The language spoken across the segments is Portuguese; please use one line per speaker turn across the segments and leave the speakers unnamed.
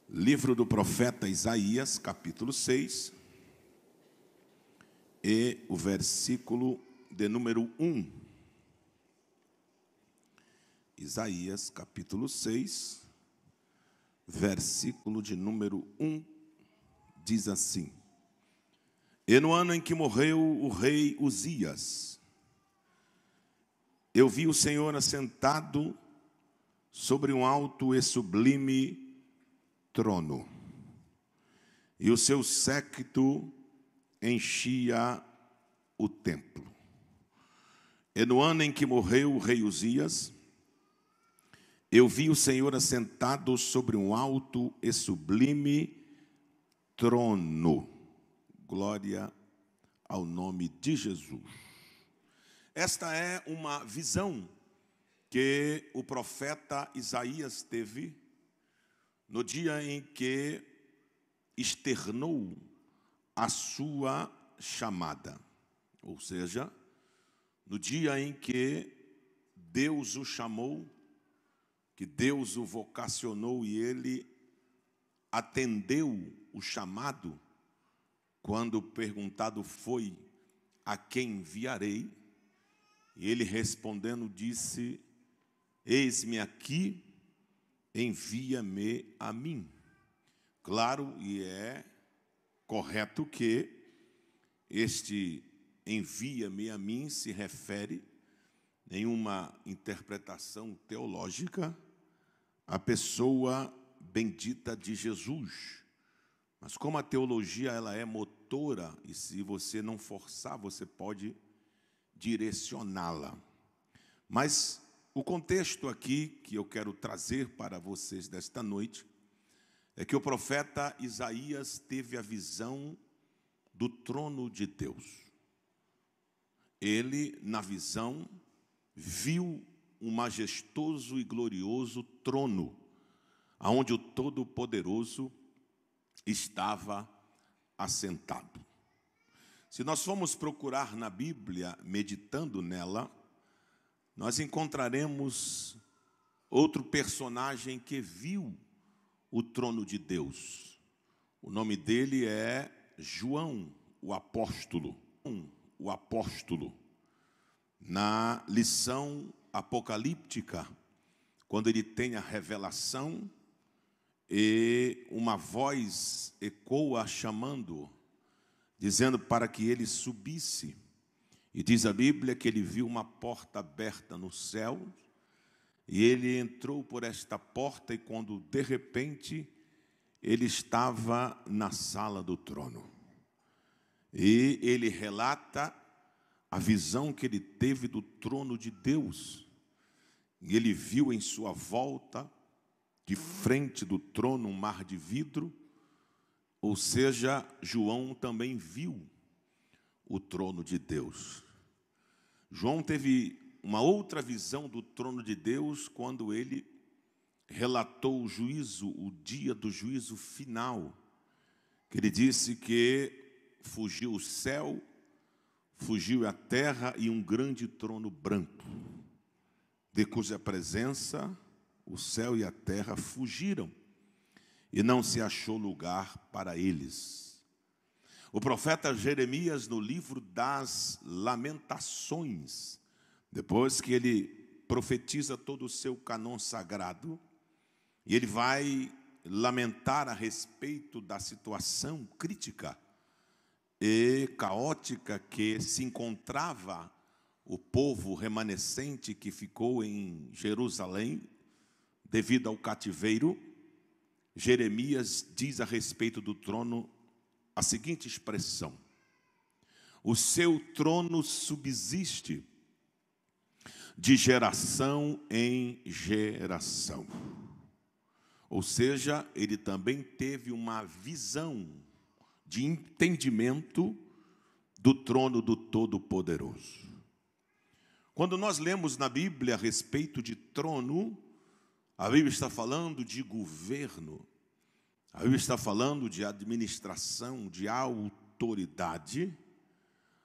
Livro do profeta Isaías, capítulo 6, e o versículo de número 1. Isaías, capítulo 6, versículo de número 1, diz assim: E no ano em que morreu o rei Uzias, eu vi o Senhor assentado sobre um alto e sublime trono, e o seu séquito enchia o templo. E no ano em que morreu o rei Uzias, eu vi o Senhor assentado sobre um alto e sublime trono. Glória ao nome de Jesus. Esta é uma visão que o profeta Isaías teve no dia em que externou a sua chamada, ou seja, no dia em que Deus o chamou, que Deus o vocacionou e ele atendeu o chamado, quando perguntado foi: a quem enviarei? E ele respondendo disse: eis-me aqui, envia-me a mim. Claro, e é correto que este envia-me a mim se refere, em uma interpretação teológica, à pessoa bendita de Jesus. Mas como a teologia ela é motora, e se você não forçar, você pode direcioná-la. Mas o contexto aqui que eu quero trazer para vocês desta noite é que o profeta Isaías teve a visão do trono de Deus. Ele, na visão, viu um majestoso e glorioso trono, onde o Todo-Poderoso estava assentado. Se nós formos procurar na Bíblia, meditando nela, nós encontraremos outro personagem que viu o trono de Deus. O nome dele é João, o apóstolo. Na lição apocalíptica, quando ele tem a revelação e uma voz ecoa chamando, dizendo para que ele subisse. E diz a Bíblia que ele viu uma porta aberta no céu, e ele entrou por esta porta, e quando de repente ele estava na sala do trono. E ele relata a visão que ele teve do trono de Deus. E ele viu em sua volta, de frente do trono, um mar de vidro, ou seja, João também viu o trono de Deus. João teve uma outra visão do trono de Deus quando ele relatou o juízo, o dia do juízo final, que ele disse que fugiu o céu, fugiu a terra e um grande trono branco, de cuja presença o céu e a terra fugiram, e não se achou lugar para eles. O profeta Jeremias, no livro das Lamentações, depois que ele profetiza todo o seu cânon sagrado, e ele vai lamentar a respeito da situação crítica e caótica que se encontrava o povo remanescente que ficou em Jerusalém devido ao cativeiro. Jeremias diz a respeito do trono a seguinte expressão: o seu trono subsiste de geração em geração. Ou seja, ele também teve uma visão de entendimento do trono do Todo-Poderoso. Quando nós lemos na Bíblia a respeito de trono, a Bíblia está falando de governo, a Bíblia está falando de administração, de autoridade,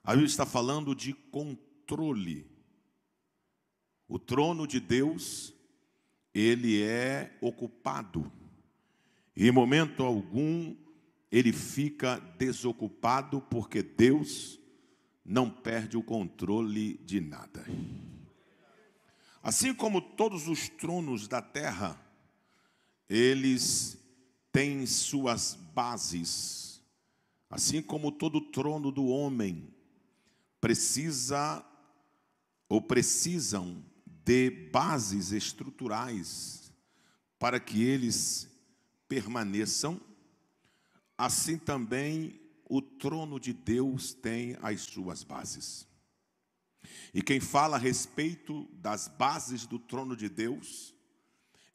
a Bíblia está falando de controle. O trono de Deus, ele é ocupado E em momento algum ele fica desocupado, porque Deus não perde o controle de nada. Assim como todos os tronos da terra, eles têm suas bases. Assim como todo trono do homem precisa ou precisam de bases estruturais para que eles permaneçam, assim também o trono de Deus tem as suas bases. E quem fala a respeito das bases do trono de Deus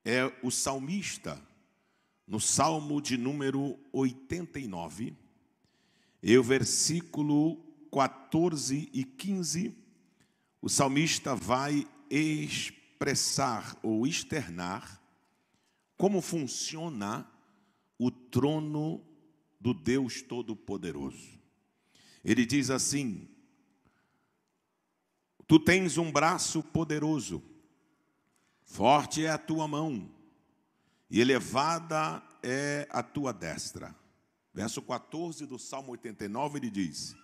é o salmista, no Salmo de número 89, e o versículo 14 e 15, o salmista vai expressar ou externar como funciona o trono do Deus Todo-Poderoso. Ele diz assim: tu tens um braço poderoso, forte é a tua mão, e elevada é a tua destra. Verso 14 do Salmo 89, ele diz: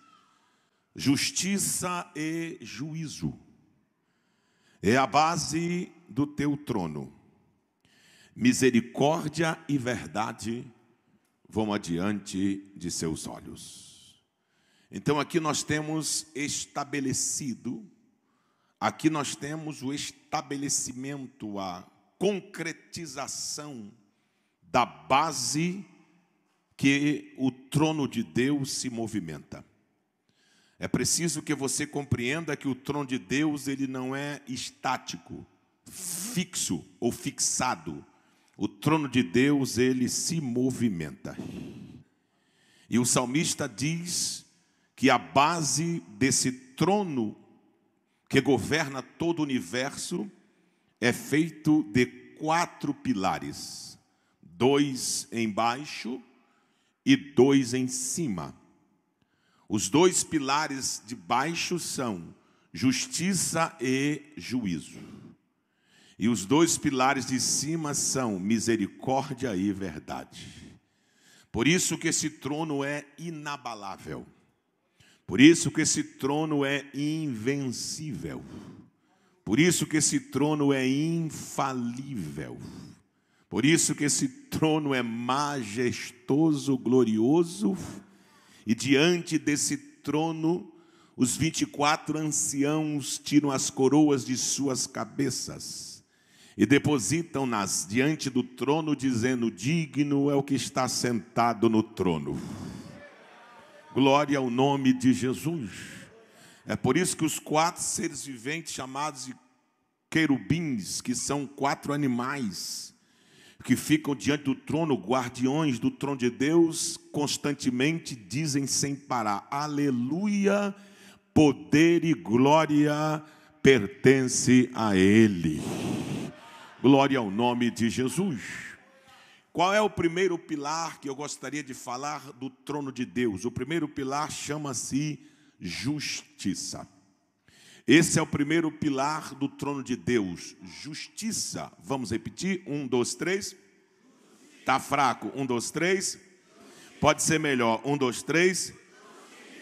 justiça e juízo é a base do teu trono. Misericórdia e verdade vão adiante de seus olhos. Então aqui nós temos estabelecido, aqui nós temos o estabelecimento, a concretização da base que o trono de Deus se movimenta. É preciso que você compreenda que o trono de Deus, ele não é estático, fixo ou fixado. O trono de Deus, ele se movimenta. E o salmista diz que a base desse trono que governa todo o universo é feito de 4 pilares, 2 embaixo e 2 em cima. Os 2 pilares de baixo são justiça e juízo. E os 2 pilares de cima são misericórdia e verdade. Por isso que esse trono é inabalável. Por isso que esse trono é invencível. Por isso que esse trono é infalível. Por isso que esse trono é majestoso, glorioso. E diante desse trono, os 24 anciãos tiram as coroas de suas cabeças e depositam-nas diante do trono, dizendo: digno é o que está sentado no trono. Glória ao nome de Jesus. É por isso que os 4 seres viventes, chamados de querubins, que são 4 animais, que ficam diante do trono, guardiões do trono de Deus, constantemente dizem sem parar: aleluia, poder e glória pertence a Ele. Glória ao nome de Jesus. Qual é o primeiro pilar que eu gostaria de falar do trono de Deus? O primeiro pilar chama-se justiça. Esse é o primeiro pilar do trono de Deus, justiça. Vamos repetir? 1, 2, 3. Está fraco? 1, 2, 3. Pode ser melhor? 1, 2, 3.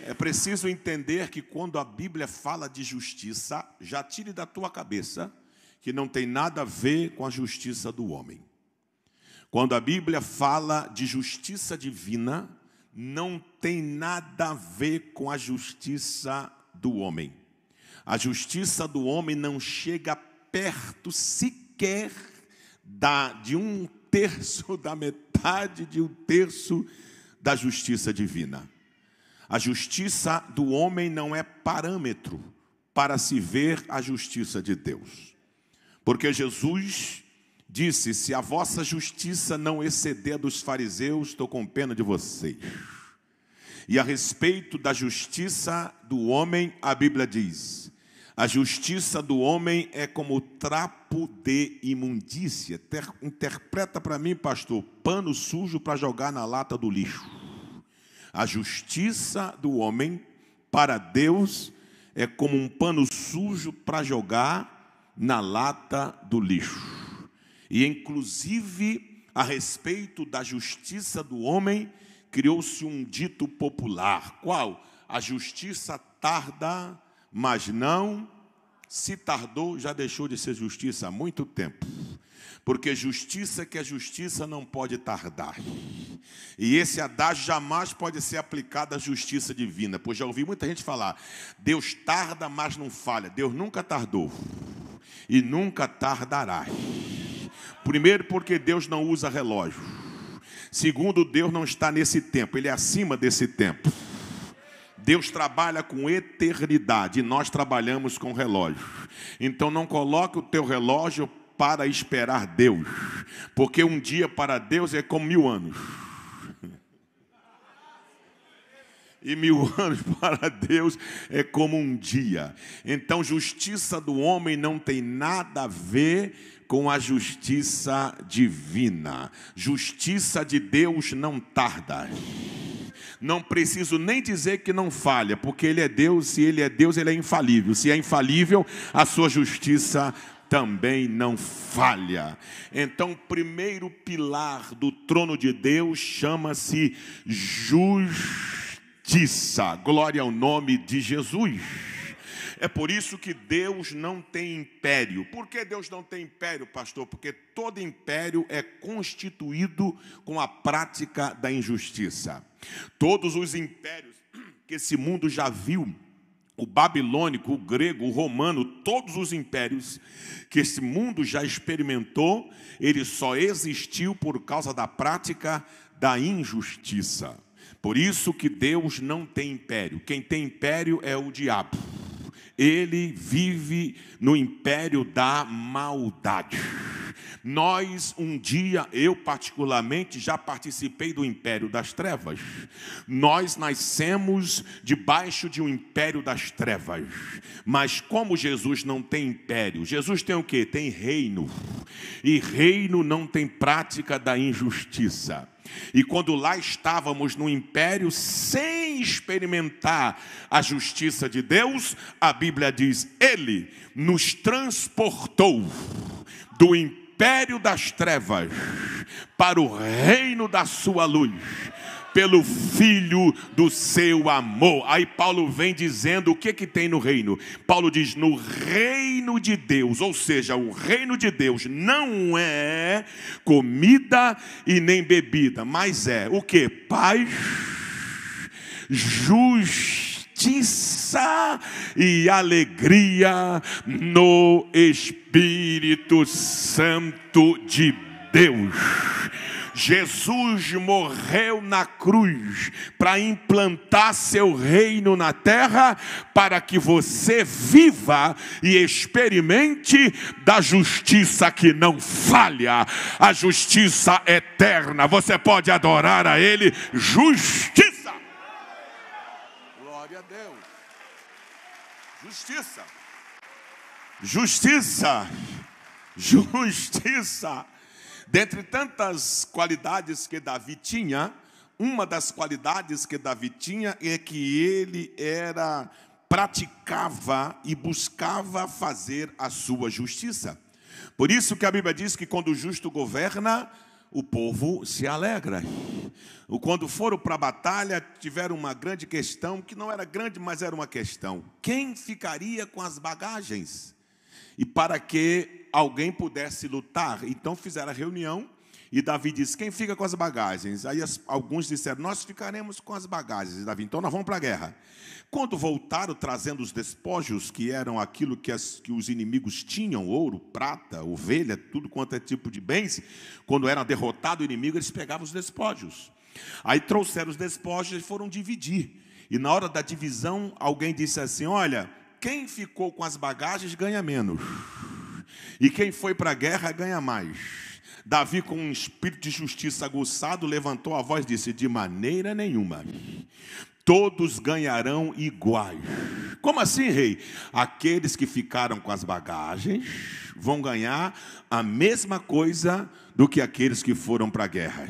É preciso entender que quando a Bíblia fala de justiça, já tire da tua cabeça que não tem nada a ver com a justiça do homem. Quando a Bíblia fala de justiça divina, não tem nada a ver com a justiça do homem. A justiça do homem não chega perto sequer de 1/3 da metade de 1/3 da justiça divina. A justiça do homem não é parâmetro para se ver a justiça de Deus. Porque Jesus disse: se a vossa justiça não exceder a dos fariseus, estou com pena de vocês. E a respeito da justiça do homem, a Bíblia diz: a justiça do homem é como trapo de imundícia. Interpreta para mim, pastor, pano sujo para jogar na lata do lixo. A justiça do homem para Deus é como um pano sujo para jogar na lata do lixo. E inclusive a respeito da justiça do homem, criou-se um dito popular. Qual? A justiça tarda, mas não se tardou, já deixou de ser justiça há muito tempo. Porque justiça que é justiça não pode tardar. E esse adágio jamais pode ser aplicado à justiça divina. Pois já ouvi muita gente falar, Deus tarda, mas não falha. Deus nunca tardou e nunca tardará. Primeiro, porque Deus não usa relógio. Segundo, Deus não está nesse tempo, Ele é acima desse tempo. Deus trabalha com eternidade e nós trabalhamos com relógio. Então não coloque o teu relógio para esperar Deus, porque um dia para Deus é como 1000 anos. E 1000 anos para Deus é como um dia. Então, justiça do homem não tem nada a ver com a justiça divina. Justiça de Deus não tarda. Não preciso nem dizer que não falha, porque Ele é Deus, se Ele é Deus, Ele é infalível. Se é infalível, a sua justiça também não falha. Então, o primeiro pilar do trono de Deus chama-se justiça. Glória ao nome de Jesus. É por isso que Deus não tem império. Por que Deus não tem império, pastor? Porque todo império é constituído com a prática da injustiça. Todos os impérios que esse mundo já viu, o babilônico, o grego, o romano, todos os impérios que esse mundo já experimentou, ele só existiu por causa da prática da injustiça. Por isso que Deus não tem império. Quem tem império é o diabo. Ele vive no império da maldade. Nós, um dia, eu particularmente, já participei do império das trevas. Nós nascemos debaixo de um império das trevas. Mas como Jesus não tem império, Jesus tem o quê? Tem reino. E reino não tem prática da injustiça. E quando lá estávamos no império, sem experimentar a justiça de Deus, a Bíblia diz, Ele nos transportou do império das trevas para o reino da sua luz, pelo Filho do seu amor. Aí Paulo vem dizendo o que tem no reino. Paulo diz, no reino de Deus, ou seja, o reino de Deus não é comida e nem bebida, mas é o que? Paz, justiça e alegria no Espírito Santo de Deus. Jesus morreu na cruz para implantar seu reino na terra, para que você viva e experimente da justiça que não falha, a justiça eterna. Você pode adorar a Ele, justiça. Glória a Deus. Justiça. Justiça. Justiça. Dentre tantas qualidades que Davi tinha, uma das qualidades que Davi tinha é que ele praticava e buscava fazer a sua justiça. Por isso que a Bíblia diz que quando o justo governa, o povo se alegra. Quando foram para a batalha, tiveram uma grande questão, que não era grande, mas era uma questão. Quem ficaria com as bagagens? E para que alguém pudesse lutar, então fizeram a reunião, e Davi disse, quem fica com as bagagens? Aí alguns disseram, nós ficaremos com as bagagens. E Davi, então nós vamos para a guerra. Quando voltaram trazendo os despojos, que eram aquilo que os inimigos tinham, ouro, prata, ovelha, tudo quanto é tipo de bens, quando era derrotado o inimigo, eles pegavam os despojos. Aí trouxeram os despojos e foram dividir. E na hora da divisão, alguém disse assim, olha, quem ficou com as bagagens ganha menos. E quem foi para a guerra ganha mais. Davi, com um espírito de justiça aguçado, levantou a voz e disse, de maneira nenhuma. Todos ganharão iguais. Como assim, rei? Aqueles que ficaram com as bagagens vão ganhar a mesma coisa do que aqueles que foram para a guerra.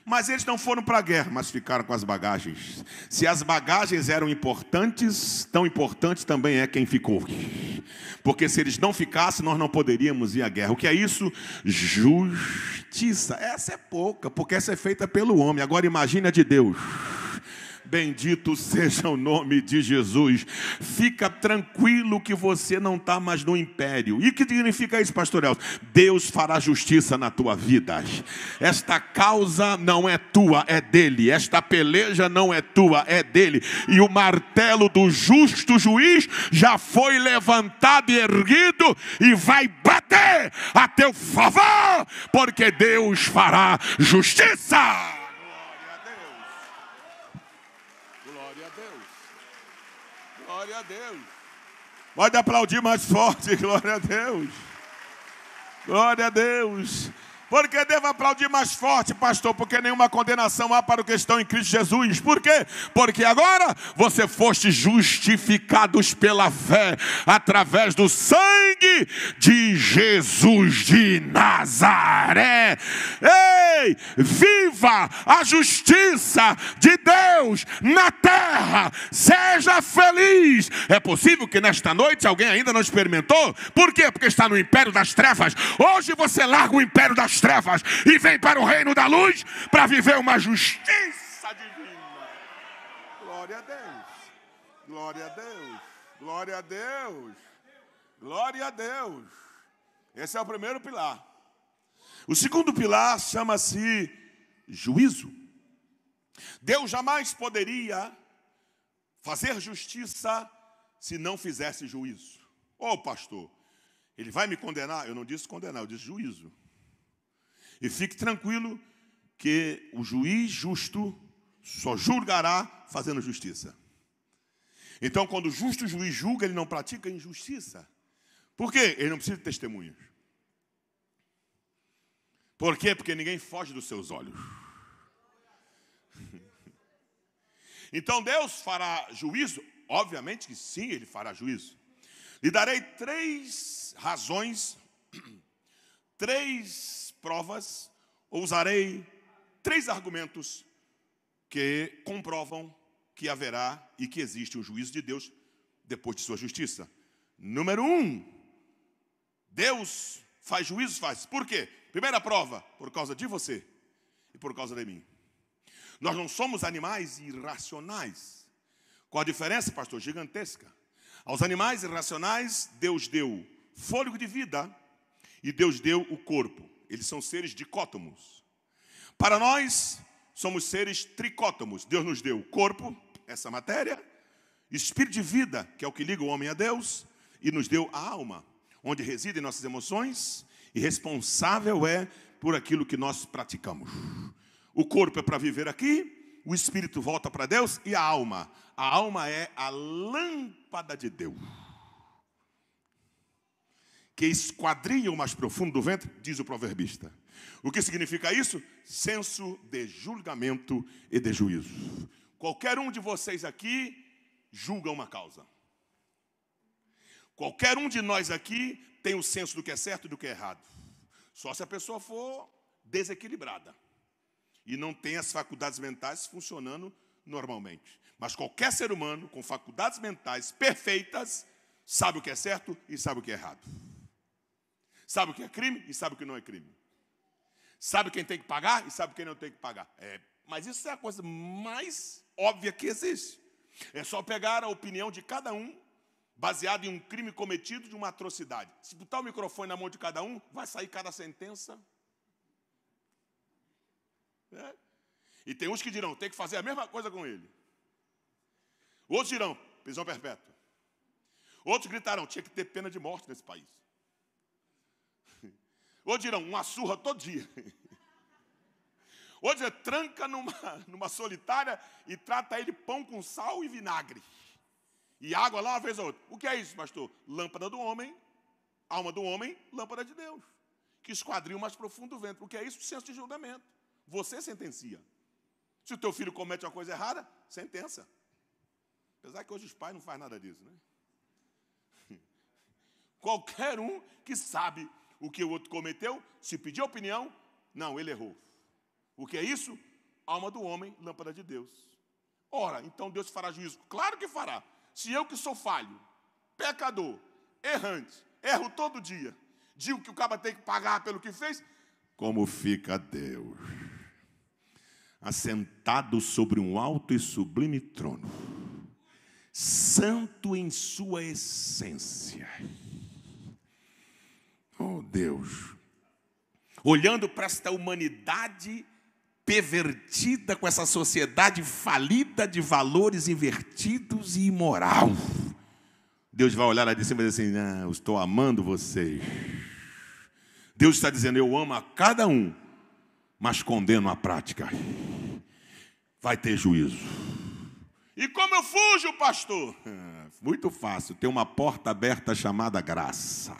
Mas eles não foram para a guerra, mas ficaram com as bagagens. Se as bagagens eram importantes, tão importante também é quem ficou. Porque se eles não ficassem, nós não poderíamos ir à guerra. O que é isso? Justiça. Essa é pouca, porque essa é feita pelo homem. Agora imagine a de Deus. Bendito seja o nome de Jesus. Fica tranquilo que você não está mais no império. E o que significa isso, pastor Elcio? Deus fará justiça na tua vida. Esta causa não é tua, é dele. Esta peleja não é tua, é dele. E o martelo do justo juiz já foi levantado e erguido e vai bater a teu favor, porque Deus fará justiça. Glória a Deus. Pode aplaudir mais forte. Glória a Deus. Glória a Deus. Por que devo aplaudir mais forte, pastor? Porque nenhuma condenação há para os que estão em Cristo Jesus. Por quê? Porque agora você foste justificados pela fé, através do sangue de Jesus de Nazaré. Ei, viva a justiça de Deus na terra. Seja feliz. É possível que nesta noite alguém ainda não experimentou? Por quê? Porque está no império das trevas. Hoje você larga o império das trevas e vem para o reino da luz para viver uma justiça divina. Glória a Deus. Glória a Deus. Glória a Deus. Glória a Deus. Esse é o primeiro pilar. O segundo pilar chama-se juízo. Deus jamais poderia fazer justiça se não fizesse juízo. Ô pastor, ele vai me condenar? Eu não disse condenar, eu disse juízo. E fique tranquilo que o juiz justo só julgará fazendo justiça. Então, quando o justo juiz julga, ele não pratica injustiça. Por quê? Ele não precisa de testemunhas. Por quê? Porque ninguém foge dos seus olhos. Então, Deus fará juízo? Obviamente que sim, Ele fará juízo. Lhe darei 3 razões, 3 provas, ou usarei 3 argumentos que comprovam que haverá e que existe um juízo de Deus depois de sua justiça. Número 1, Deus faz juízo, faz. Por quê? Primeira prova, por causa de você e por causa de mim. Nós não somos animais irracionais. Qual a diferença, pastor? Gigantesca. Aos animais irracionais, Deus deu fôlego de vida e Deus deu o corpo. Eles são seres dicótomos. Para nós, somos seres tricótomos. Deus nos deu o corpo, essa matéria, espírito de vida, que é o que liga o homem a Deus, e nos deu a alma, onde residem nossas emoções, e responsável é por aquilo que nós praticamos. O corpo é para viver aqui, o espírito volta para Deus, e a alma é a lâmpada de Deus, que esquadrinha o mais profundo do ventre, diz o proverbista. O que significa isso? Senso de julgamento e de juízo. Qualquer um de vocês aqui julga uma causa. Qualquer um de nós aqui tem o senso do que é certo e do que é errado. Só se a pessoa for desequilibrada e não tem as faculdades mentais funcionando normalmente. Mas qualquer ser humano com faculdades mentais perfeitas sabe o que é certo e sabe o que é errado. Sabe o que é crime e sabe o que não é crime. Sabe quem tem que pagar e sabe quem não tem que pagar. Mas isso é a coisa mais óbvia que existe. É só pegar a opinião de cada um, baseado em um crime cometido, de uma atrocidade. Se botar o microfone na mão de cada um, vai sair cada sentença. E tem uns que dirão, tem que fazer a mesma coisa com ele. Outros dirão, prisão perpétua. Outros gritarão, tinha que ter pena de morte nesse país. Outros dirão, uma surra todo dia. Outros dirão, tranca numa solitária e trata ele pão com sal e vinagre. E água lá uma vez ou outra. O que é isso, pastor? Lâmpada do homem, alma do homem, lâmpada de Deus. Que esquadrinha o mais profundo do ventre. O que é isso? Senso de julgamento. Você sentencia. Se o teu filho comete uma coisa errada, sentença. Apesar que hoje os pais não fazem nada disso, né? Qualquer um que sabe o que o outro cometeu, se pedir opinião, não, ele errou. O que é isso? Alma do homem, lâmpada de Deus. Ora, então Deus fará juízo. Claro que fará. Se eu que sou falho, pecador, errante, erro todo dia, digo que o caba tem que pagar pelo que fez, como fica Deus, assentado sobre um alto e sublime trono, santo em sua essência. Oh Deus, olhando para esta humanidade pervertida, com essa sociedade falida de valores invertidos e imoral, Deus vai olhar lá de cima e dizer assim: não, eu estou amando vocês. Deus está dizendo: eu amo a cada um, mas condeno a prática. Vai ter juízo. E como eu fujo, pastor? Muito fácil, tem uma porta aberta chamada graça,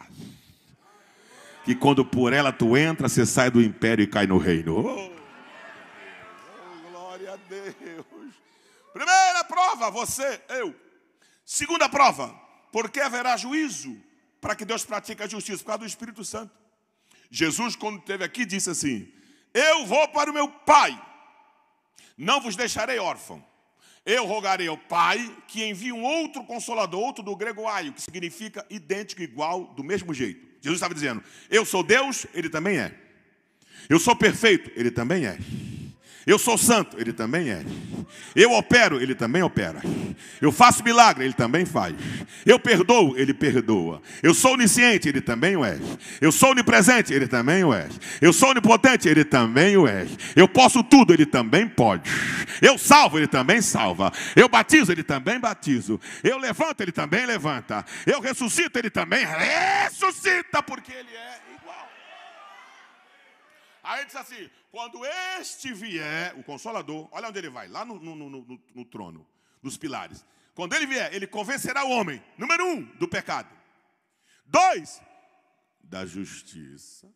que quando por ela tu entra, você sai do império e cai no reino. Oh, glória a Deus. Primeira prova, você, eu. Segunda prova, porque haverá juízo para que Deus pratique a justiça, por causa do Espírito Santo. Jesus, quando esteve aqui, disse assim: eu vou para o meu Pai, não vos deixarei órfão. Eu rogarei ao Pai que envie um outro consolador, outro do grego aio, que significa idêntico, igual, do mesmo jeito. Jesus estava dizendo: eu sou Deus, Ele também é. Eu sou perfeito, Ele também é. Eu sou santo, Ele também é. Eu opero, Ele também opera. Eu faço milagre, Ele também faz. Eu perdoo, Ele perdoa. Eu sou onisciente, Ele também o é. Eu sou onipresente, Ele também o é. Eu sou onipotente, Ele também o é. Eu posso tudo, Ele também pode. Eu salvo, Ele também salva. Eu batizo, Ele também batizo. Eu levanto, Ele também levanta. Eu ressuscito, Ele também ressuscita, porque Ele é igual. Aí ele diz assim: quando este vier, o Consolador, olha onde ele vai, lá no trono, nos pilares. Quando ele vier, ele convencerá o homem, número 1, do pecado. 2, da justiça.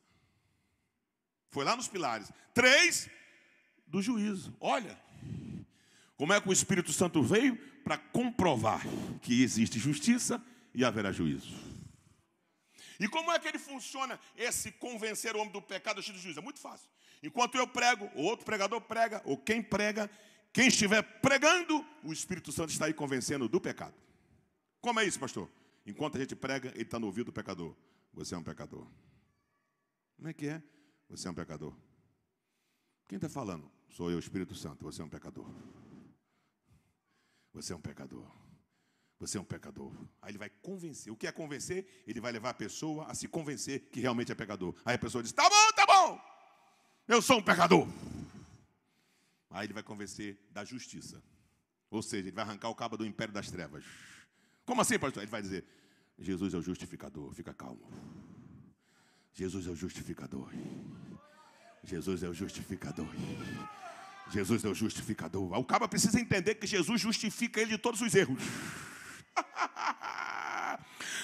Foi lá nos pilares. 3, do juízo. Olha, como é que o Espírito Santo veio para comprovar que existe justiça e haverá juízo. E como é que ele funciona, esse convencer o homem do pecado e do juízo? É muito fácil. Enquanto eu prego, o outro pregador prega, ou quem prega, quem estiver pregando, o Espírito Santo está aí convencendo do pecado. Como é isso, pastor? Enquanto a gente prega, ele está no ouvido do pecador. Você é um pecador. Como é que é? Você é um pecador. Quem está falando? Sou eu, Espírito Santo. Você é um pecador. Você é um pecador. Você é um pecador. Aí ele vai convencer. O que é convencer? Ele vai levar a pessoa a se convencer que realmente é pecador. Aí a pessoa diz: tá bom. Eu sou um pecador. Aí ele vai convencer da justiça. Ou seja, ele vai arrancar o cabo do império das trevas. Como assim, pastor? Ele vai dizer: Jesus é o justificador. Fica calmo. Jesus é o justificador. Jesus é o justificador. Jesus é o justificador. O cabo precisa entender que Jesus justifica ele de todos os erros.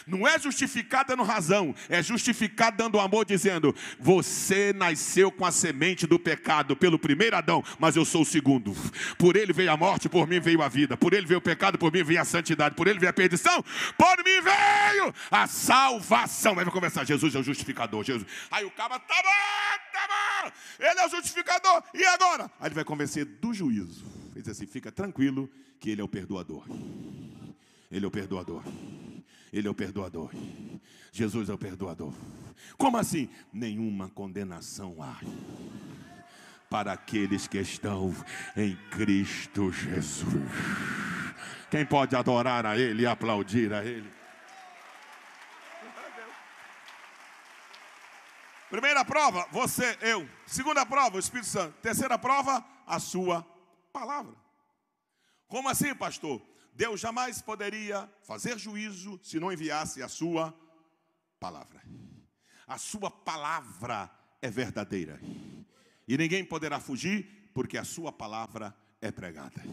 Não é justificado dando razão, é justificado dando amor, dizendo: você nasceu com a semente do pecado pelo primeiro Adão, mas eu sou o segundo. Por ele veio a morte, por mim veio a vida. Por ele veio o pecado, por mim veio a santidade. Por ele veio a perdição, por mim veio a salvação. Aí vai conversar: Jesus é o justificador. Jesus. Aí o cara: tá bom, ele é o justificador. E agora? Aí ele vai convencer do juízo. Ele diz assim: fica tranquilo que ele é o perdoador. Ele é o perdoador. Ele é o perdoador. Jesus é o perdoador. Como assim? Nenhuma condenação há para aqueles que estão em Cristo Jesus. Quem pode adorar a Ele e aplaudir a Ele? Primeira prova, você, eu. Segunda prova, o Espírito Santo. Terceira prova, a sua palavra. Como assim, pastor? Deus jamais poderia fazer juízo se não enviasse a sua palavra. A sua palavra é verdadeira. E ninguém poderá fugir, porque a sua palavra é pregada.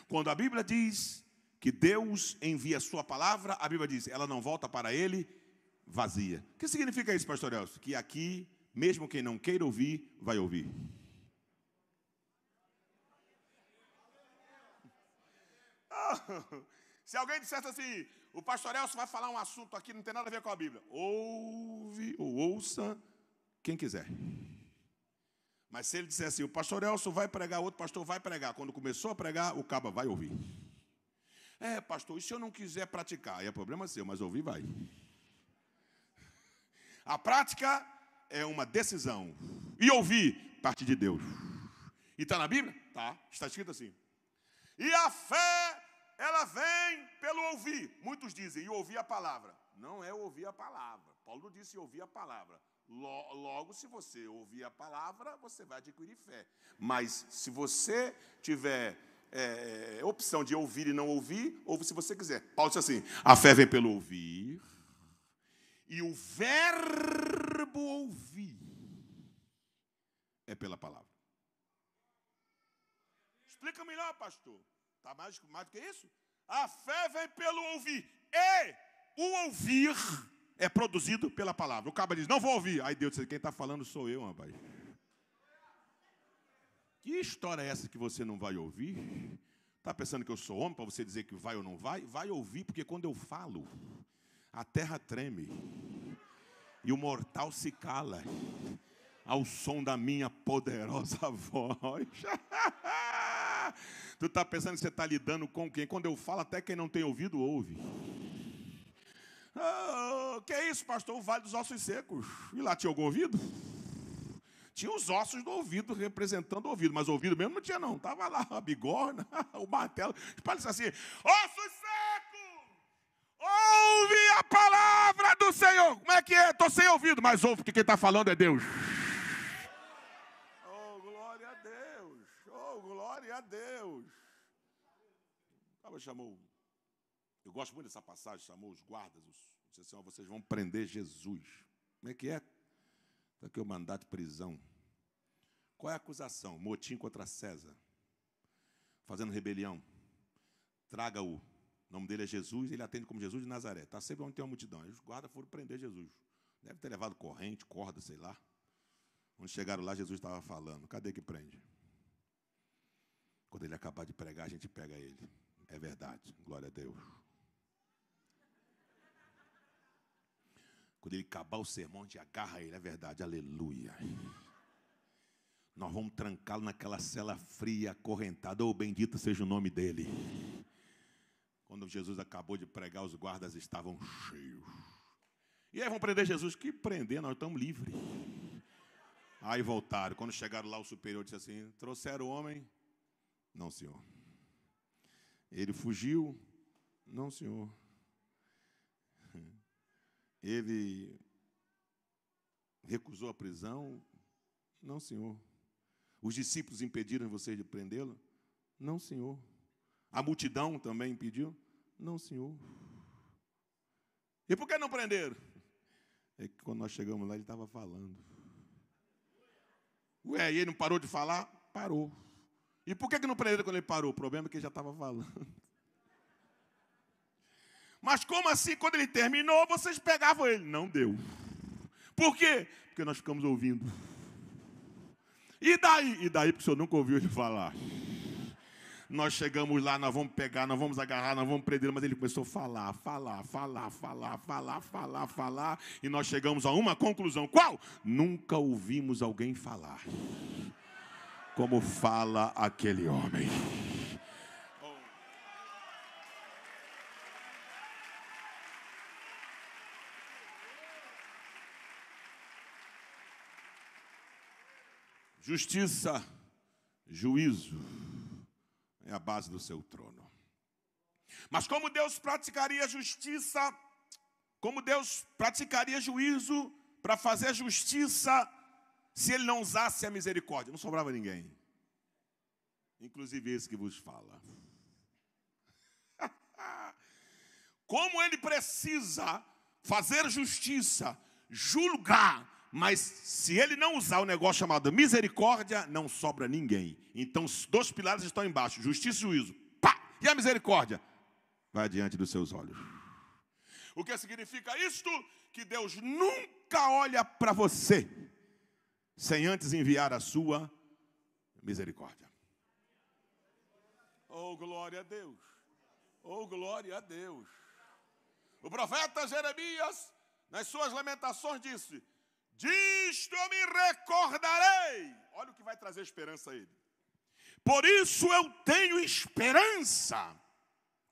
Quando a Bíblia diz que Deus envia a sua palavra, a Bíblia diz: ela não volta para ele vazia. O que significa isso, pastor Elcio? Que aqui, mesmo quem não queira ouvir, vai ouvir. Se alguém dissesse assim: o pastor Elcio vai falar um assunto aqui, não tem nada a ver com a Bíblia. Ouve ou ouça quem quiser. Mas se ele dissesse assim: o pastor Elcio vai pregar, outro pastor vai pregar. Quando começou a pregar, o caba vai ouvir. Pastor, e se eu não quiser praticar? Aí é problema seu, mas ouvir vai. A prática é uma decisão. E ouvir, parte de Deus. E está na Bíblia? Tá, está escrito assim. E a fé, ela vem pelo ouvir. Muitos dizem, e ouvir a palavra. Não é ouvir a palavra. Paulo disse ouvir a palavra. Logo, se você ouvir a palavra, você vai adquirir fé. Mas se você tiver opção de ouvir e não ouvir, ouve se você quiser. Paulo disse assim, a fé vem pelo ouvir. E o verbo ouvir é pela palavra. Explica melhor, pastor. Está mais do que isso? A fé vem pelo ouvir. E o ouvir é produzido pela palavra. O cabo diz, não vou ouvir. Aí Deus diz, quem está falando sou eu, rapaz. Que história é essa que você não vai ouvir? Está pensando que eu sou homem para você dizer que vai ou não vai? Vai ouvir, porque quando eu falo, a terra treme e o mortal se cala ao som da minha poderosa voz. Tu está pensando que você está lidando com quem? Quando eu falo, até quem não tem ouvido, ouve. Que é isso, pastor? O vale dos ossos secos. E lá tinha algum ouvido? Tinha os ossos do ouvido representando o ouvido, mas o ouvido mesmo não tinha não. Estava lá a bigorna, o martelo. Parece assim, ossos secos, ouve a palavra do Senhor. Como é que é? Estou sem ouvido, mas ouve, porque quem está falando é Deus. Oh, glória a Deus. Oh, glória a Deus. Eu gosto muito dessa passagem, chamou os guardas, disse assim, vocês vão prender Jesus. Como é que é? Está aqui o mandato de prisão. Qual é a acusação? Motim contra César. Fazendo rebelião. Traga-o. O nome dele é Jesus, ele atende como Jesus de Nazaré. Está sempre onde tem uma multidão. Aí os guardas foram prender Jesus. Deve ter levado corrente, corda, sei lá. Quando chegaram lá, Jesus estava falando. Cadê que prende? Quando ele acabar de pregar, a gente pega ele. É verdade. Glória a Deus. Quando ele acabar o sermão, a gente agarra ele. É verdade. Aleluia. Nós vamos trancá-lo naquela cela fria, acorrentada. Oh, bendito seja o nome dele. Quando Jesus acabou de pregar, os guardas estavam cheios. E aí vão prender Jesus. Que prender? Nós estamos livres. Aí voltaram. Quando chegaram lá, o superior disse assim, trouxeram o homem? Não, senhor. Ele fugiu? Não, senhor. Ele recusou a prisão? Não, senhor. Os discípulos impediram vocês de prendê-lo? Não, senhor. A multidão também impediu? Não, senhor. E por que não prenderam? É que quando nós chegamos lá, ele estava falando. Ué, e ele não parou de falar? Parou. E por que não prenderam quando ele parou? O problema é que ele já estava falando. Mas como assim, quando ele terminou, vocês pegavam ele? Não deu. Por quê? Porque nós ficamos ouvindo. E daí? E daí porque o senhor nunca ouviu ele falar. Nós chegamos lá, nós vamos pegar, nós vamos agarrar, nós vamos prender, mas ele começou a falar. E nós chegamos a uma conclusão. Qual? Nunca ouvimos alguém falar como fala aquele homem. Justiça, juízo é a base do seu trono. Mas como Deus praticaria justiça, como Deus praticaria juízo para fazer justiça se ele não usasse a misericórdia? Não sobrava ninguém. Inclusive esse que vos fala. Como ele precisa fazer justiça, julgar, mas se ele não usar o negócio chamado misericórdia, não sobra ninguém. Então, os dois pilares estão embaixo, justiça e juízo. Pá! E a misericórdia? Vai diante dos seus olhos. O que significa isto? Que Deus nunca olha para você sem antes enviar a sua misericórdia. Oh, glória a Deus. Oh, glória a Deus. O profeta Jeremias, nas suas lamentações, disse: disto eu me recordarei. Olha o que vai trazer esperança a ele. Por isso eu tenho esperança.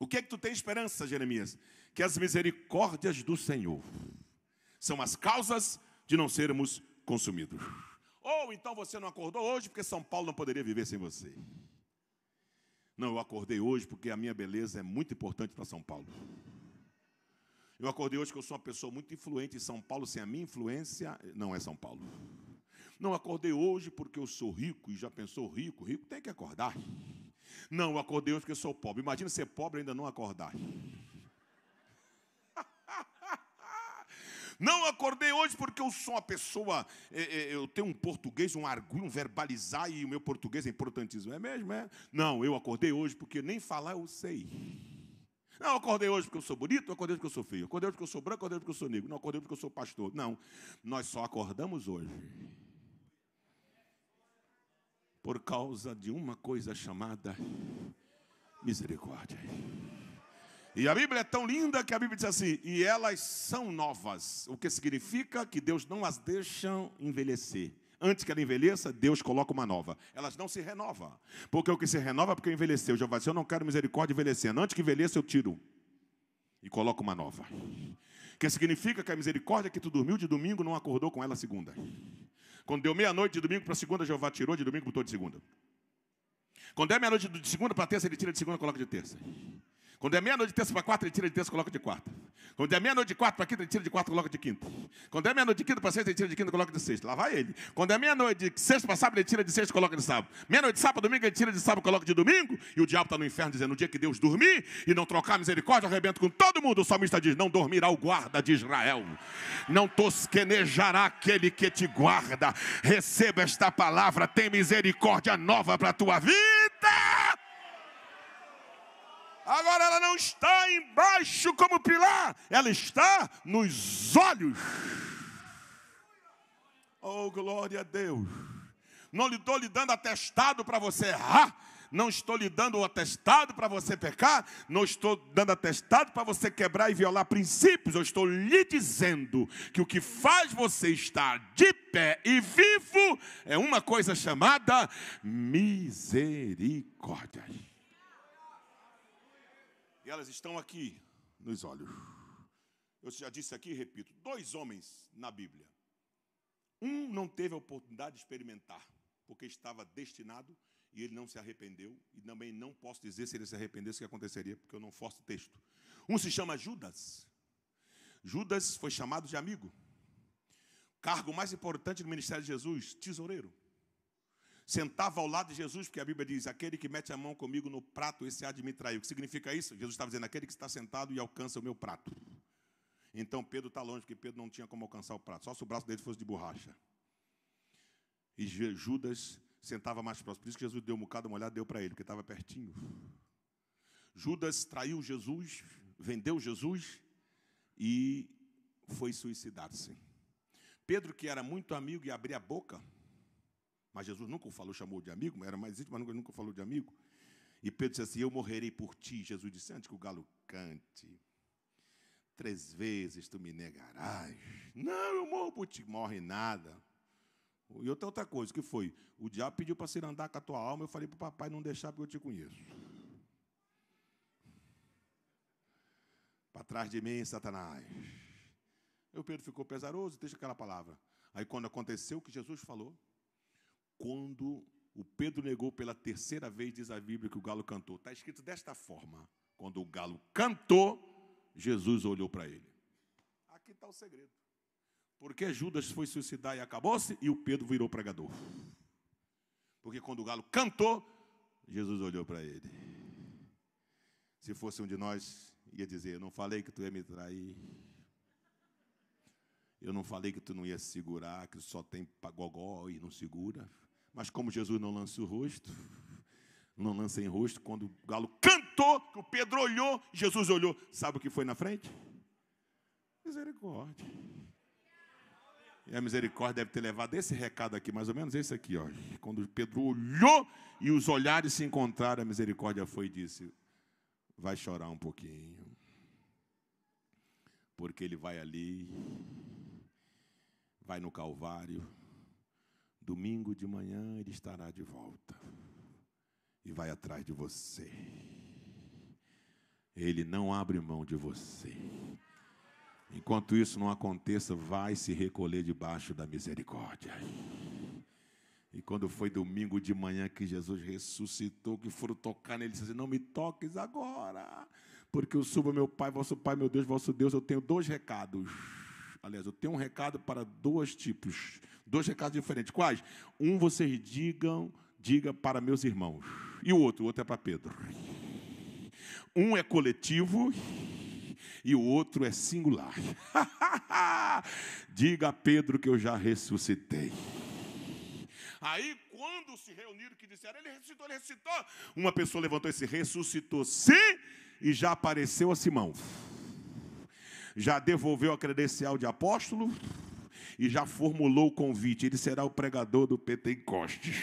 O que é que tu tem esperança, Jeremias? Que as misericórdias do Senhor são as causas de não sermos consumidos. Ou então você não acordou hoje porque São Paulo não poderia viver sem você. Não, eu acordei hoje porque a minha beleza é muito importante para São Paulo. Eu acordei hoje que eu sou uma pessoa muito influente em São Paulo. Sem a minha influência, não é São Paulo. Não, acordei hoje porque eu sou rico. E já pensou, rico? Rico tem que acordar. Não, eu acordei hoje porque eu sou pobre. Imagina ser pobre e ainda não acordar. Não, acordei hoje porque eu sou uma pessoa, eu tenho um português, um arguilho, um verbalizar, e o meu português é importantíssimo. É mesmo, é? Não, eu acordei hoje porque nem falar eu sei. Não, eu acordei hoje porque eu sou bonito, eu acordei hoje porque eu sou feio. Eu acordei hoje porque eu sou branco, eu acordei hoje porque eu sou negro. Não, eu acordei hoje porque eu sou pastor. Não, nós só acordamos hoje por causa de uma coisa chamada misericórdia. E a Bíblia é tão linda que a Bíblia diz assim, e elas são novas, o que significa que Deus não as deixa envelhecer. Antes que ela envelheça, Deus coloca uma nova. Elas não se renovam, porque o que se renova é porque envelheceu. Já vai dizer, eu não quero misericórdia envelhecendo. Antes que envelheça, eu tiro e coloco uma nova. Que significa que a misericórdia que tu dormiu de domingo não acordou com ela segunda. Quando deu meia-noite de domingo para segunda, Jeová tirou, de domingo botou de segunda. Quando é meia-noite de segunda para terça, ele tira de segunda e coloca de terça. Quando é meia-noite de terça para quarta, ele tira de terça e coloca de quarta. Quando é meia-noite de quarta para quinta, ele tira de quarta e coloca de quinta. Quando é meia-noite de quinta para sexta, ele tira de quinta e coloca de sexta. Lá vai ele. Quando é meia-noite de sexta para sábado, ele tira de sexta e coloca de sábado. Meia-noite de sábado para domingo, ele tira de sábado e coloca de domingo. E o diabo está no inferno dizendo, no dia que Deus dormir e não trocar a misericórdia, eu arrebento com todo mundo. O salmista diz, não dormirá o guarda de Israel. Não tosquenejará aquele que te guarda. Receba esta palavra, tem misericórdia nova para a tua vida. Agora ela não está embaixo como pilar, ela está nos olhos. Oh, glória a Deus. Não estou lhe dando atestado para você errar, não estou lhe dando atestado para você pecar, não estou dando atestado para você quebrar e violar princípios. Eu estou lhe dizendo que o que faz você estar de pé e vivo é uma coisa chamada misericórdia. E elas estão aqui nos olhos. Eu já disse aqui e repito, 2 homens na Bíblia. Um não teve a oportunidade de experimentar, porque estava destinado e ele não se arrependeu. E também não posso dizer se ele se arrependesse o que aconteceria, porque eu não forço o texto. Um se chama Judas. Judas foi chamado de amigo. Cargo mais importante no ministério de Jesus, tesoureiro. Sentava ao lado de Jesus, porque a Bíblia diz, aquele que mete a mão comigo no prato, esse há de me trair. O que significa isso? Jesus estava dizendo, aquele que está sentado e alcança o meu prato. Então Pedro está longe, porque Pedro não tinha como alcançar o prato, só se o braço dele fosse de borracha. E Judas sentava mais próximo, por isso que Jesus deu um bocado, uma olhada, deu para ele, porque estava pertinho. Judas traiu Jesus, vendeu Jesus e foi suicidar-se. Pedro, que era muito amigo e abria a boca, mas Jesus nunca o falou, chamou de amigo, era mais íntimo, mas nunca falou de amigo. E Pedro disse assim, eu morrerei por ti. Jesus disse, antes que o galo cante, 3 vezes tu me negarás. Não, eu morro por ti. Morre nada. E outra coisa, que foi? O diabo pediu para se andar com a tua alma, eu falei para o papai não deixar, porque eu te conheço. Para trás de mim, Satanás. E o Pedro ficou pesaroso, deixa aquela palavra. Aí quando aconteceu o que Jesus falou, quando o Pedro negou pela 3ª vez, diz a Bíblia que o galo cantou. Está escrito desta forma. Quando o galo cantou, Jesus olhou para ele. Aqui está o segredo. Porque Judas foi suicidar e acabou-se, e o Pedro virou pregador. Porque quando o galo cantou, Jesus olhou para ele. Se fosse um de nós, ia dizer, eu não falei que tu ia me trair. Eu não falei que tu não ia segurar, que só tem pagogó e não segura. Mas como Jesus não lança o rosto, não lança em rosto, quando o galo cantou, que o Pedro olhou, Jesus olhou, sabe o que foi na frente? Misericórdia. E a misericórdia deve ter levado esse recado aqui, mais ou menos esse aqui, ó. Quando Pedro olhou e os olhares se encontraram, a misericórdia foi e disse, vai chorar um pouquinho, porque ele vai ali, vai no Calvário, domingo de manhã ele estará de volta e vai atrás de você. Ele não abre mão de você. Enquanto isso não aconteça, vai se recolher debaixo da misericórdia. E quando foi domingo de manhã que Jesus ressuscitou, que foram tocar nele, ele disse assim, não me toques agora, porque eu subo meu Pai, meu Deus, eu tenho 2 recados. Aliás, eu tenho um recado para 2 tipos, 2 recados diferentes. Quais? Um vocês diga para meus irmãos, e o outro é para Pedro. Um é coletivo e o outro é singular. Diga a Pedro que eu já ressuscitei. Aí, quando se reuniram, que disseram, ele ressuscitou. Uma pessoa levantou e disse, ressuscitou sim, e já apareceu a Simão. Já devolveu a credencial de apóstolo e já formulou o convite. Ele será o pregador do Pentecostes.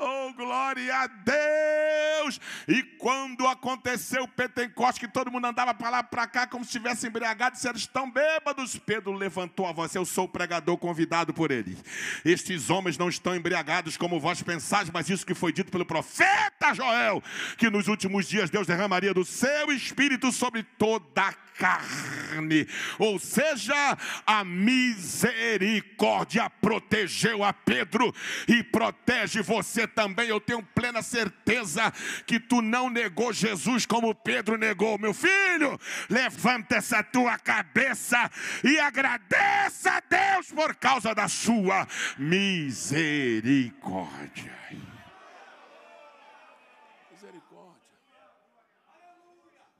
Oh, glória a Deus! E quando aconteceu o Pentecostes, que todo mundo andava para lá e para cá, como se estivesse embriagado, disseram, estão bêbados. Pedro levantou a voz, eu sou o pregador convidado por ele. Estes homens não estão embriagados como vós pensais, mas isso que foi dito pelo profeta Joel, que nos últimos dias Deus derramaria do seu Espírito sobre toda a carne. Ou seja, a misericórdia protegeu a Pedro e protege você também. Eu tenho plena certeza que tu não negou Jesus como Pedro negou. Meu filho, levanta essa tua cabeça e agradeça a Deus por causa da sua misericórdia.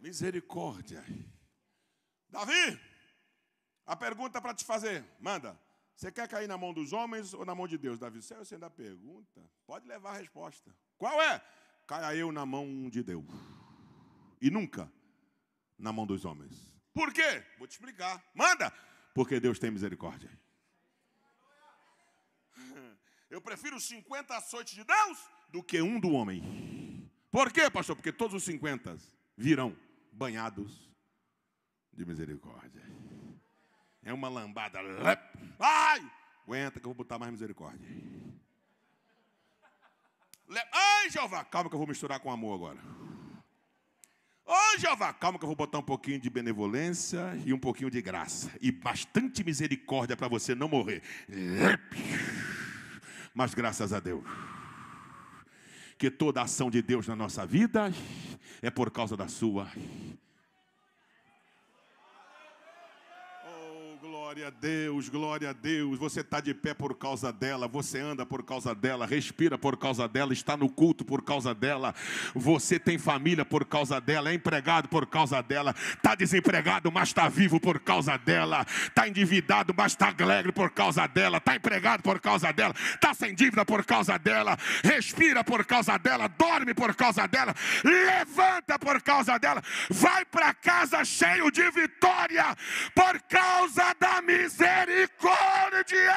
Misericórdia. Davi, a pergunta para te fazer, manda. Você quer cair na mão dos homens ou na mão de Deus, Davi? Se você ainda pergunta, pode levar a resposta. Qual é? Caia eu na mão de Deus. E nunca na mão dos homens. Por quê? Vou te explicar. Manda. Porque Deus tem misericórdia. Eu prefiro 50 açoites de Deus do que um do homem. Por quê, pastor? Porque todos os 50 virão banhados de misericórdia. É uma lambada. Ai! Aguenta que eu vou botar mais misericórdia. Ai, Jeová! Calma que eu vou misturar com amor agora. Ai, Jeová! Calma que eu vou botar um pouquinho de benevolência e um pouquinho de graça. E bastante misericórdia para você não morrer. Mas graças a Deus, que toda a ação de Deus na nossa vida é por causa da sua. Glória a Deus, glória a Deus. Você está de pé por causa dela, você anda por causa dela, respira por causa dela, está no culto por causa dela. Você tem família por causa dela, é empregado por causa dela, está desempregado, mas está vivo por causa dela, está endividado, mas está alegre por causa dela, está empregado por causa dela, está sem dívida por causa dela, respira por causa dela, dorme por causa dela, levanta por causa dela, vai para casa cheio de vitória por causa da misericórdia.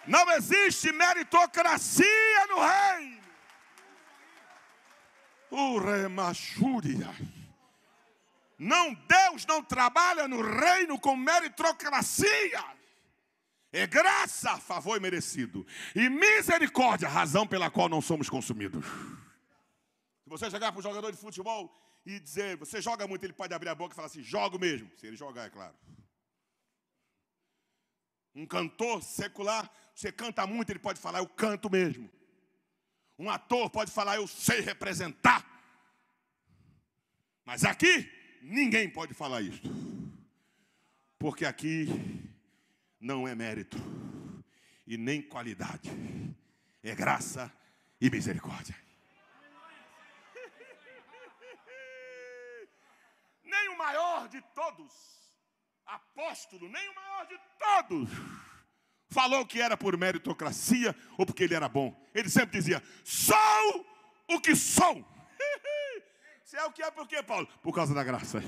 Não existe meritocracia no reino. O remachúria. Não, Deus não trabalha no reino com meritocracia. É graça, favor merecido. E misericórdia, razão pela qual não somos consumidos. Se você chegar para um jogador de futebol e dizer, você joga muito, ele pode abrir a boca e falar assim, jogo mesmo. Se ele jogar, é claro. Um cantor secular, você canta muito, ele pode falar, eu canto mesmo. Um ator pode falar, eu sei representar. Mas aqui, ninguém pode falar isso. Porque aqui não é mérito e nem qualidade. É graça e misericórdia. Nem o maior de todos, apóstolo, nem o maior de todos, falou que era por meritocracia ou porque ele era bom. Ele sempre dizia, sou o que sou. Você é o que é por quê, Paulo? Por causa da graça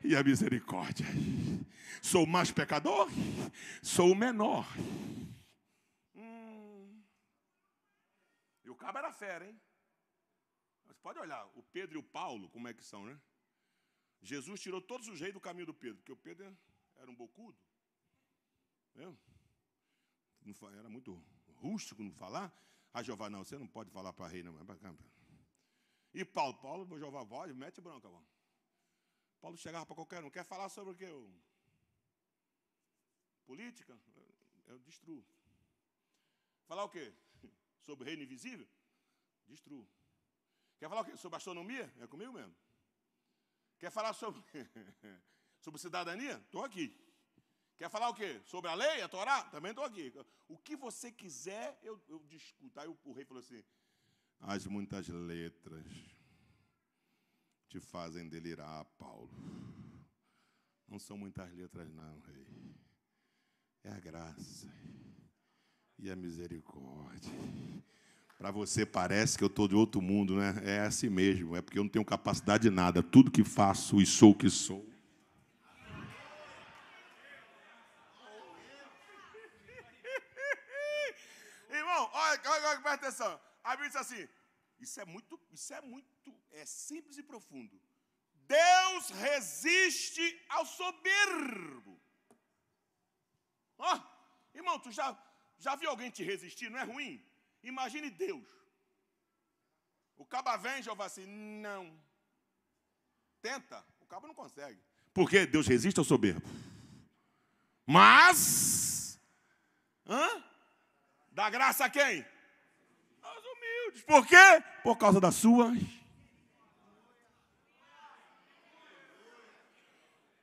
e a misericórdia. Sou mais pecador, sou o menor. E o cabo era fera, hein? Mas pode olhar, o Pedro e o Paulo, como é que são, né? Jesus tirou todos os reis do caminho do Pedro, porque o Pedro era um bocudo. Era muito rústico no falar. A Jeová, não, você não pode falar para rei, não. E Paulo, Jeová, pode, mete bronca, mano. Paulo chegava para qualquer um, quer falar sobre o quê? Política? Eu destruo. Falar o quê? Sobre o reino invisível? Destruo. Quer falar o quê? Sobre astronomia? É comigo mesmo. Quer falar sobre cidadania? Estou aqui. Quer falar o quê? Sobre a lei, a Torá? Também estou aqui. O que você quiser, eu discuto. Aí o rei falou assim, as muitas letras te fazem delirar, Paulo. Não são muitas letras, não, rei. É a graça e a misericórdia. Para você parece que eu estou de outro mundo, né? É assim mesmo, é porque eu não tenho capacidade de nada. Tudo que faço e sou o que sou. Irmão, olha, presta atenção. A Bíblia diz assim, é simples e profundo. Deus resiste ao soberbo. Irmão, tu já viu alguém te resistir? Não é ruim? Imagine Deus. O caba vem, Jeová assim, não. Tenta, o caba não consegue. Por quê? Deus resiste ao soberbo. Mas, dá graça a quem? Aos humildes. Por quê? Por causa da sua.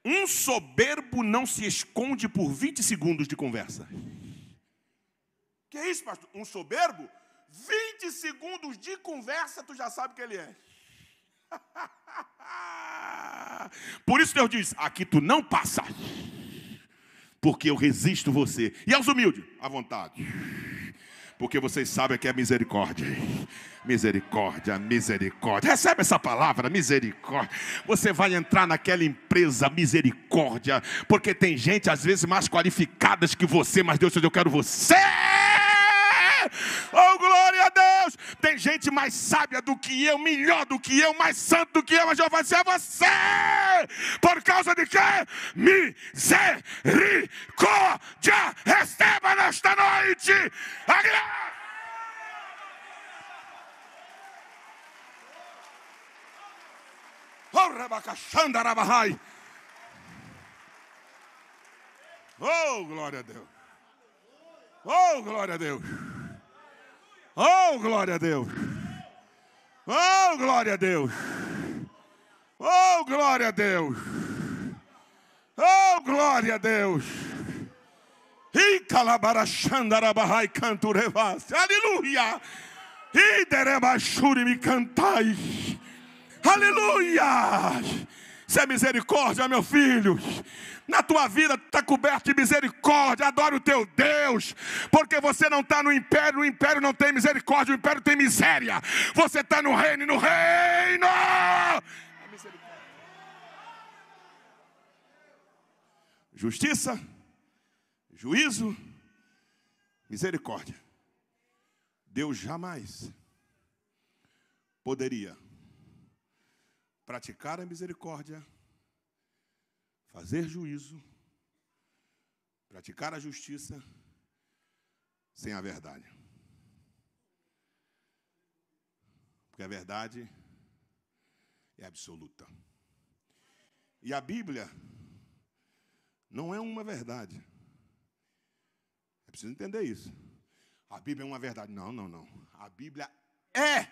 Um soberbo não se esconde por 20 segundos de conversa. Que é isso, pastor? Um soberbo? 20 segundos de conversa, tu já sabe que ele é. Por isso Deus diz, aqui tu não passa, porque eu resisto você. E aos humildes, à vontade. Porque vocês sabem que é misericórdia. Misericórdia, misericórdia. Recebe essa palavra, misericórdia. Você vai entrar naquela empresa, misericórdia. Porque tem gente, às vezes, mais qualificadas que você. Mas Deus diz, eu quero você. Oh, glória a Deus. Tem gente mais sábia do que eu, melhor do que eu, mais santo do que eu. Mas eu vou dizer você. Por causa de quê? Misericórdia. Receba nesta noite a graça. Oh, glória a Deus. Oh, glória a Deus. Oh, glória a Deus. Oh, glória a Deus. Oh, glória a Deus. Oh, glória a Deus. E calabarachandarabahai canturevas. Aleluia. E derebachuri me cantai. Aleluia. Isso é misericórdia, meu filho. Na tua vida está coberto de misericórdia. Adora o teu Deus. Porque você não está no império. O império não tem misericórdia. O império tem miséria. Você está no reino. E no reino é misericórdia. Justiça, juízo, misericórdia. Deus jamais poderia praticar a misericórdia, fazer juízo, praticar a justiça, sem a verdade. Porque a verdade é absoluta. E a Bíblia não é uma verdade. É preciso entender isso. A Bíblia é uma verdade. Não, não, não. A Bíblia é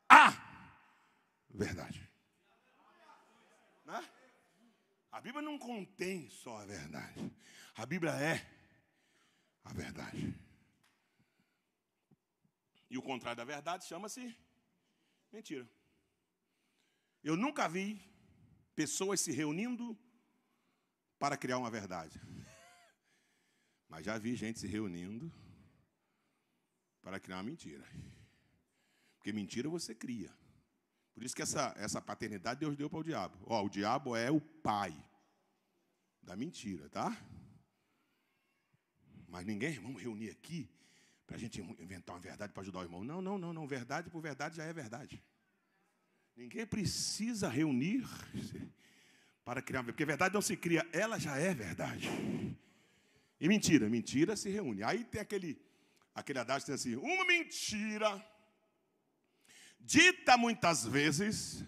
a verdade. Né? A Bíblia não contém só a verdade. A Bíblia é a verdade. E o contrário da verdade chama-se mentira. Eu nunca vi pessoas se reunindo para criar uma verdade. Mas já vi gente se reunindo para criar uma mentira. Porque mentira você cria. Por isso que essa paternidade Deus deu para o diabo. O diabo é o pai da mentira, tá? Mas ninguém, vamos reunir aqui para a gente inventar uma verdade para ajudar o irmão. Não, não, não, não. Verdade por verdade já é verdade. Ninguém precisa reunir para criar uma verdade. Porque verdade não se cria, ela já é verdade. E mentira se reúne. Aí tem Aquele adágio tem assim: uma mentira dita muitas vezes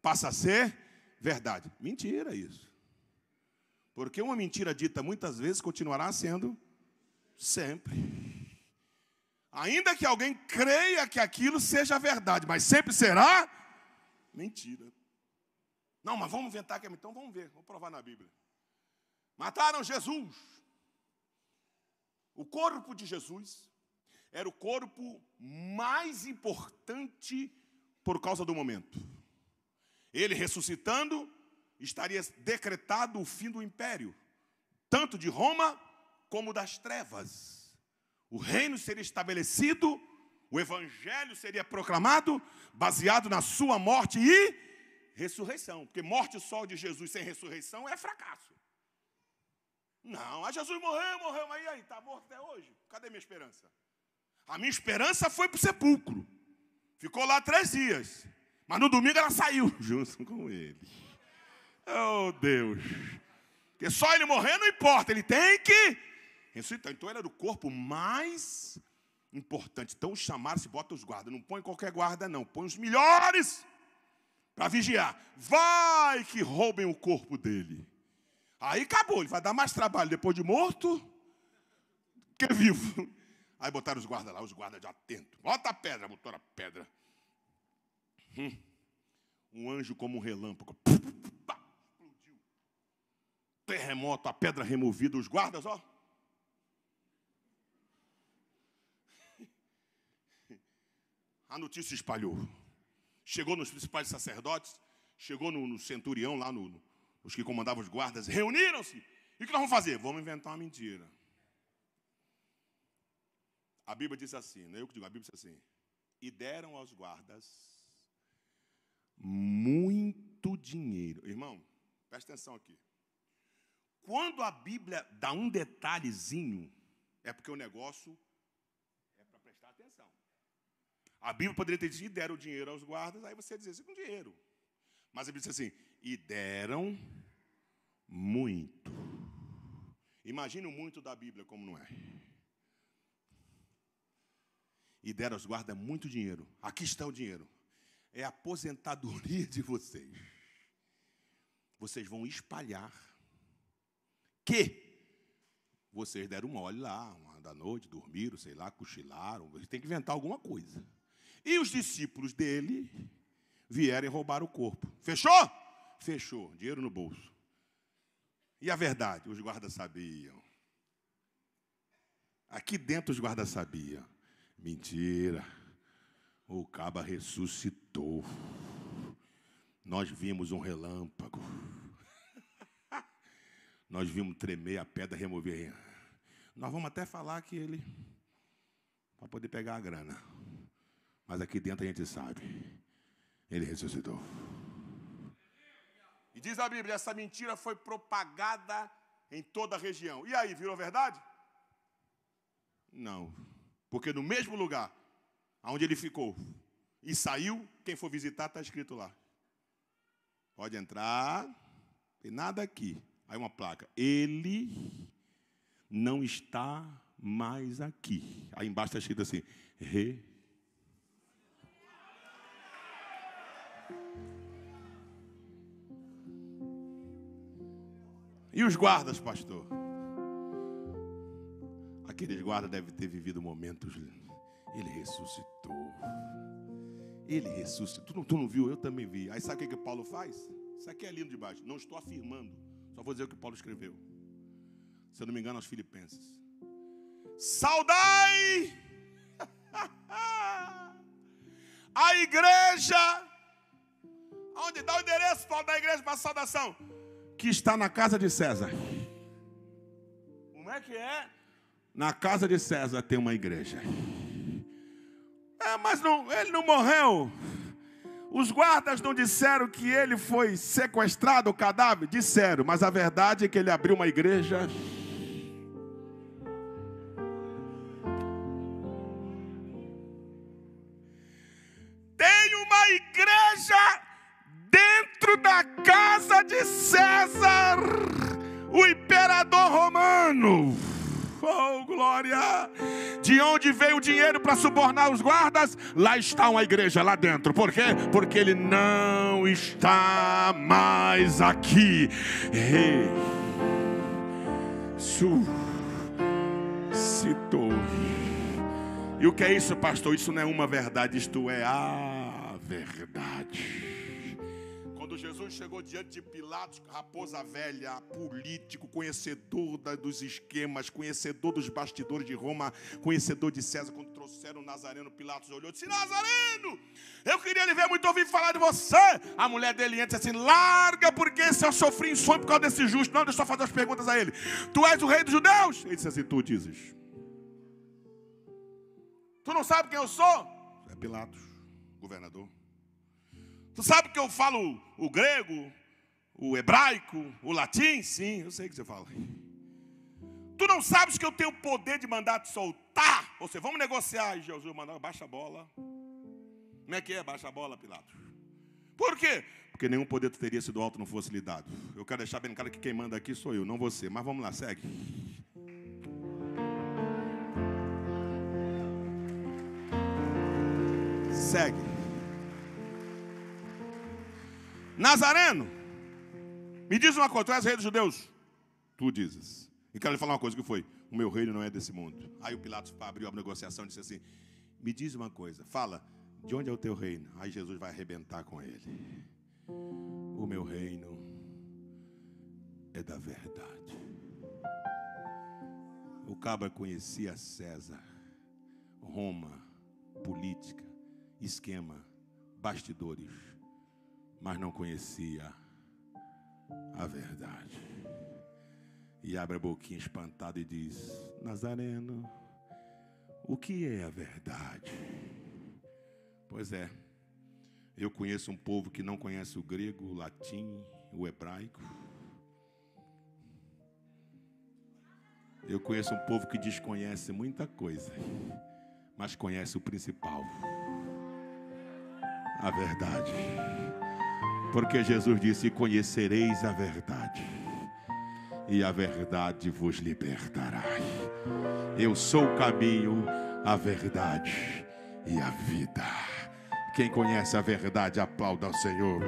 passa a ser verdade. Mentira isso. Porque uma mentira dita muitas vezes continuará sendo sempre. Ainda que alguém creia que aquilo seja verdade, mas sempre será mentira. Não, mas vamos inventar que é. Então vamos ver, vamos provar na Bíblia. Mataram Jesus. O corpo de Jesus era o corpo mais importante por causa do momento. Ele ressuscitando, estaria decretado o fim do império, tanto de Roma como das trevas. O reino seria estabelecido, o evangelho seria proclamado, baseado na sua morte e ressurreição. Porque morte só de Jesus sem ressurreição é fracasso. Não, Jesus morreu, mas e aí? Está morto até hoje? Cadê minha esperança? A minha esperança foi para o sepulcro. Ficou lá 3 dias. Mas no domingo ela saiu junto com ele. Oh, Deus. Porque só ele morrer não importa, ele tem que ressuscitar. Então ele era o corpo mais importante. Então chamaram-se, bota os guardas. Não põe qualquer guarda não, põe os melhores para vigiar. Vai que roubem o corpo dele. Aí acabou, ele vai dar mais trabalho depois de morto que vivo. Aí botaram os guardas lá, os guardas de atento. Bota a pedra, botaram a pedra. Um anjo como um relâmpago. Explodiu. Terremoto, a pedra removida, os guardas, ó. A notícia espalhou. Chegou nos principais sacerdotes, chegou no centurião, lá os que comandavam os guardas, reuniram-se. E o que nós vamos fazer? Vamos inventar uma mentira. A Bíblia diz assim, não é eu que digo, a Bíblia diz assim: e deram aos guardas muito dinheiro. Irmão, presta atenção aqui. Quando a Bíblia dá um detalhezinho, é porque o negócio é para prestar atenção. A Bíblia poderia ter dito: e deram dinheiro aos guardas, aí você ia dizer assim, com dinheiro. Mas a Bíblia diz assim: e deram muito. Imagine o muito da Bíblia como não é. E deram aos guardas muito dinheiro. Aqui está o dinheiro. É a aposentadoria de vocês. Vocês vão espalhar que vocês deram mole lá, 1h da noite, dormiram, sei lá, cochilaram. Vocês têm que inventar alguma coisa. E os discípulos dele vieram e roubaram o corpo. Fechou? Fechou. Dinheiro no bolso. E a verdade? Os guardas sabiam. Aqui dentro os guardas sabiam. Mentira. O caba ressuscitou. Nós vimos um relâmpago. Nós vimos tremer a pedra, remover. Nós vamos até falar que ele, para poder pegar a grana. Mas aqui dentro a gente sabe. Ele ressuscitou. E diz a Bíblia, essa mentira foi propagada em toda a região. E aí, virou verdade? Não. Porque no mesmo lugar onde ele ficou e saiu, quem for visitar está escrito lá. Pode entrar, tem nada aqui. Aí uma placa, ele não está mais aqui. Aí embaixo está escrito assim, E os guardas, pastor? Aqueles guardas devem ter vivido momentos. Ele ressuscitou. Ele ressuscitou. Tu não viu? Eu também vi. Aí sabe o que Paulo faz? Isso aqui é lindo de baixo. Não estou afirmando. Só vou dizer o que Paulo escreveu. Se eu não me engano, aos Filipenses. Saudai a igreja. Onde dá o endereço, Paulo, da igreja para a saudação? Que está na casa de César. Como é que é? Na casa de César tem uma igreja. Mas não, ele não morreu. Os guardas não disseram que ele foi sequestrado, o cadáver? Disseram, mas a verdade é que ele abriu uma igreja. Tem uma igreja dentro da casa de César, o imperador romano. Oh, glória! De onde veio o dinheiro para subornar os guardas? Lá está uma igreja, lá dentro. Por quê? Porque ele não está mais aqui. Ei, citou. E o que é isso, pastor? Isso não é uma verdade, isto é a verdade. Quando Jesus chegou diante de Pilatos, raposa velha, político, conhecedor dos esquemas, conhecedor dos bastidores de Roma, conhecedor de César, quando trouxeram o Nazareno, Pilatos olhou e disse: Nazareno, eu queria lhe ver muito ouvir falar de você. A mulher dele entra assim: larga, porque se eu sofri em sonho por causa desse justo. Não, deixa eu só fazer as perguntas a ele. Tu és o rei dos judeus? Ele disse assim: tu dizes. Tu não sabe quem eu sou? É Pilatos, governador. Tu sabe que eu falo o grego, o hebraico, o latim? Sim, eu sei que você fala. Tu não sabes que eu tenho o poder de mandar te soltar? Ou seja, vamos negociar. E Jesus mandou: baixa a bola. Como é que é? Baixa a bola, Pilatos. Por quê? Porque nenhum poder teria sido alto não fosse lhe dado. Eu quero deixar bem claro que quem manda aqui sou eu, não você. Mas vamos lá, segue. Segue. Nazareno, me diz uma coisa, tu és rei dos judeus? Tu dizes. E quero lhe falar uma coisa, que foi: o meu reino não é desse mundo. Aí o Pilatos abriu a negociação e disse assim: me diz uma coisa, fala, de onde é o teu reino? Aí Jesus vai arrebentar com ele. O meu reino é da verdade. O cabra conhecia César, Roma, política, esquema, bastidores, mas não conhecia a verdade. E abre a boquinha espantada e diz: Nazareno, o que é a verdade? Pois é, eu conheço um povo que não conhece o grego, o latim, o hebraico. Eu conheço um povo que desconhece muita coisa, mas conhece o principal, a verdade. Porque Jesus disse: conhecereis a verdade, e a verdade vos libertará. Eu sou o caminho, a verdade e a vida. Quem conhece a verdade, aplauda ao Senhor.